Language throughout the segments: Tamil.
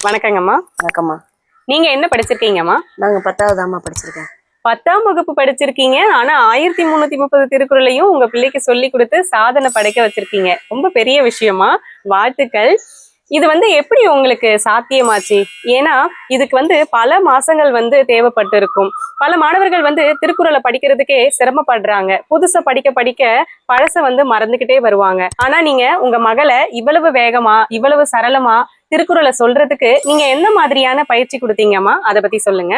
வணக்கங்கம்மா. வணக்கம்மா. நீங்க என்ன படிச்சிருக்கீங்கம்மா? நாங்க 10ஆவதாம்மா படிச்சிருக்கேன். 10ஆம் வகுப்பு படிச்சிருக்கீங்க. ஆனா 1330 திருக்குறளையும் உங்க பிள்ளைக்கு சொல்லி கொடுத்து சாதனை படைக்க வச்சிருக்கீங்க. ரொம்ப பெரிய விஷயமா, வாழ்த்துக்கள். இது எப்படி உங்களுக்கு சாத்தியமாச்சு? ஏன்னா இதுக்கு பல மாசங்கள் தேவைப்பட்டு இருக்கும். பல மாணவர்கள் திருக்குறளை படிக்கிறதுக்கே சிரமப்படுறாங்க. புதுசா படிக்க படிக்க பழச மறந்துகிட்டே வருவாங்க. ஆனா நீங்க உங்க மகளை இவ்வளவு வேகமா, இவ்வளவு சரளமா திருக்குறளை சொல்றதுக்கு நீங்க என்ன மாதிரியான பயிற்சி கொடுத்தீங்கம்மா? அதை பத்தி சொல்லுங்க.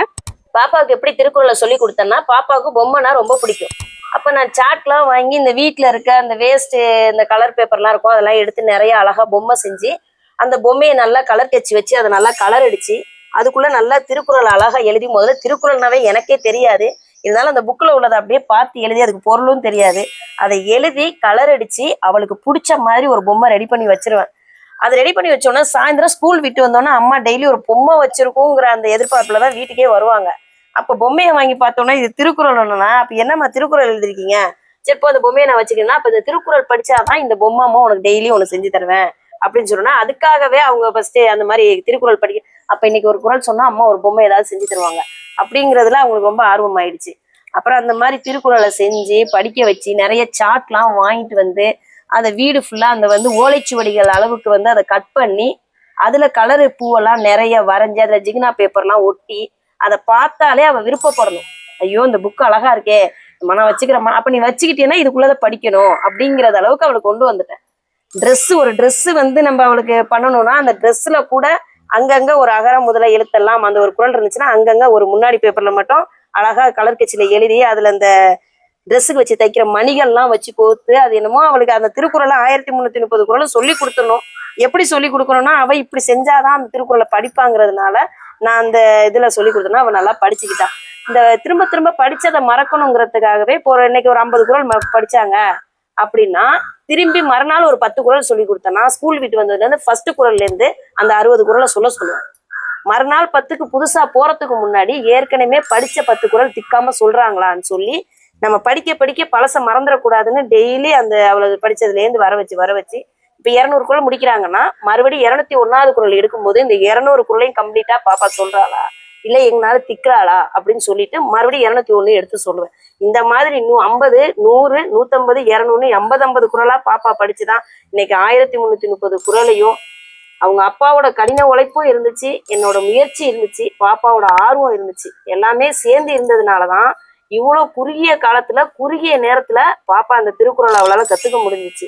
பாப்பாவுக்கு எப்படி திருக்குறளை சொல்லி கொடுத்தேன்னா, பாப்பாவுக்கு பொம்மைனா ரொம்ப பிடிக்கும். அப்ப நான் சாட்லாம் வாங்கி இந்த வீட்டுல இருக்க அந்த வேஸ்ட் இந்த கலர் பேப்பர்லாம் இருக்கும், அதெல்லாம் எடுத்து நிறைய அழகா பொம்மை செஞ்சு அந்த பொம்மையை நல்லா கலர் கட்சி வச்சு அதை நல்லா கலர் அடிச்சு அதுக்குள்ள நல்லா திருக்குறள் அழகா எழுதி, முதல்ல திருக்குறள்னாவே எனக்கே தெரியாது, இருந்தாலும் அந்த புக்கில் உள்ளதை அப்படியே பார்த்து எழுதி, அதுக்கு பொருளும் தெரியாது, அதை எழுதி கலர் அடிச்சு அவளுக்கு பிடிச்ச மாதிரி ஒரு பொம்மை ரெடி பண்ணி வச்சிருவேன். அதை ரெடி பண்ணி வச்சோன்னா சாயந்தரம் ஸ்கூல் விட்டு வந்தோன்னா அம்மா டெய்லி ஒரு பொம்மை வச்சிருக்கோங்கிற அந்த எதிர்பார்ப்புல தான் வீட்டுக்கே வருவாங்க. அப்போ பொம்மையை வாங்கி பார்த்தோன்னா இது திருக்குறள் ஒன்றுனா, அப்போ என்னம்மா திருக்குறள் எழுதிருக்கீங்க, சரிப்போ அந்த பொம்மையை நான் வச்சுக்கிறேன்னா, அப்போ இந்த திருக்குறள் படிச்சாதான் இந்த பொம்மாமா உனக்கு டெய்லி ஒன்று செஞ்சு தருவேன் அப்படின்னு சொன்னா, அதுக்காகவே அவங்க ஃபர்ஸ்ட் அந்த மாதிரி திருக்குறள் படிக்க, அப்ப இன்னைக்கு ஒரு குறள் சொன்னா அம்மா ஒரு பொம்மை ஏதாவது செஞ்சு தருவாங்க அப்படிங்கிறதுல அவங்களுக்கு ரொம்ப ஆர்வம் ஆயிடுச்சு. அப்புறம் அந்த மாதிரி திருக்குறளை செஞ்சு படிக்க வச்சு நிறைய சாட்லாம் வாங்கிட்டு அந்த வீடு ஃபுல்லா அந்த ஓலைச்சுவடிகள் அளவுக்கு அதை கட் பண்ணி அதுல கலரு பூவெல்லாம் நிறைய வரைஞ்சி அதுல ஜிகினா பேப்பர்லாம் ஒட்டி அதை பார்த்தாலே அவ விருப்பப்படணும். ஐயோ இந்த புக்கு அழகா இருக்கே, நான் வச்சுக்கிறேம்மா, அப்ப நீ வச்சுக்கிட்டேன்னா இதுக்குள்ளதை படிக்கணும் அப்படிங்கிறது அளவுக்கு அவளுக்கு கொண்டு வந்துட்டேன். ஒரு ட்ரெஸ் நம்ம அவளுக்கு பண்ணணும்னா அந்த ட்ரெஸ்ல கூட அங்கங்க ஒரு அகர முதல எழுத்தெல்லாம் அந்த ஒரு குறள் இருந்துச்சுன்னா அங்கங்க ஒரு முன்னாடி பேப்பர்ல மட்டும் அழகா கலர் கட்சியில எழுதி அதுல அந்த ட்ரெஸ்ஸுக்கு வச்சு தைக்கிற மணிகள்லாம் வச்சு கோத்து, அது என்னமோ அவளுக்கு அந்த திருக்குறளை 1330 குறளும் சொல்லி கொடுத்துடணும். எப்படி சொல்லி கொடுக்கணும்னா, அவ இப்படி செஞ்சாதான் அந்த திருக்குறளை படிப்பாங்கிறதுனால நான் அந்த இதுல சொல்லி கொடுத்தேன்னா அவ நல்லா படிச்சுக்கிட்டான். இந்த திரும்ப திரும்ப படிச்சதை மறக்கணுங்கிறதுக்காகவே இப்போ இன்னைக்கு ஒரு 50 குறள் படிச்சாங்க அப்படின்னா திரும்பி மறுநாள் ஒரு 10 குறள் சொல்லி கொடுத்தேன்னா ஸ்கூல் விட்டு வந்ததுல ஃபர்ஸ்ட் குறள்ல இருந்து அந்த 60 குறளை சொல்லுவேன். மறுநாள் 10க்கு புதுசா போறதுக்கு முன்னாடி ஏற்கனவே படிச்ச 10 குறள் திக்காம சொல்றாங்களான்னு சொல்லி நம்ம படிக்க படிக்க பழச மறந்துடக்கூடாதுன்னு டெய்லி அந்த அவளை படிச்சதுல இருந்து வர வச்சு இப்ப 200 குறள் முடிக்கிறாங்கன்னா மறுபடியும் 201வது குறள் எடுக்கும்போது இந்த 200 குறளையும் கம்ப்ளீட்டா பாப்பா சொல்றாளா இல்ல எங்கனால திக்கிறாளா அப்படின்னு சொல்லிட்டு மறுபடியும் 201 எடுத்து சொல்லுவேன். இந்த மாதிரி 50 100 150 200 80 குறளா பாப்பா படிச்சுதான் இன்னைக்கு 1330 குறளையும். அவங்க அப்பாவோட கடின உழைப்பும் இருந்துச்சு, என்னோட முயற்சி இருந்துச்சு, பாப்பாவோட ஆர்வம் இருந்துச்சு, எல்லாமே சேர்ந்து இருந்ததுனாலதான் இவ்வளவு குறுகிய காலத்துல குறுகிய நேரத்துல பாப்பா அந்த திருக்குறளை அவளால கத்துக்க முடிஞ்சிச்சு.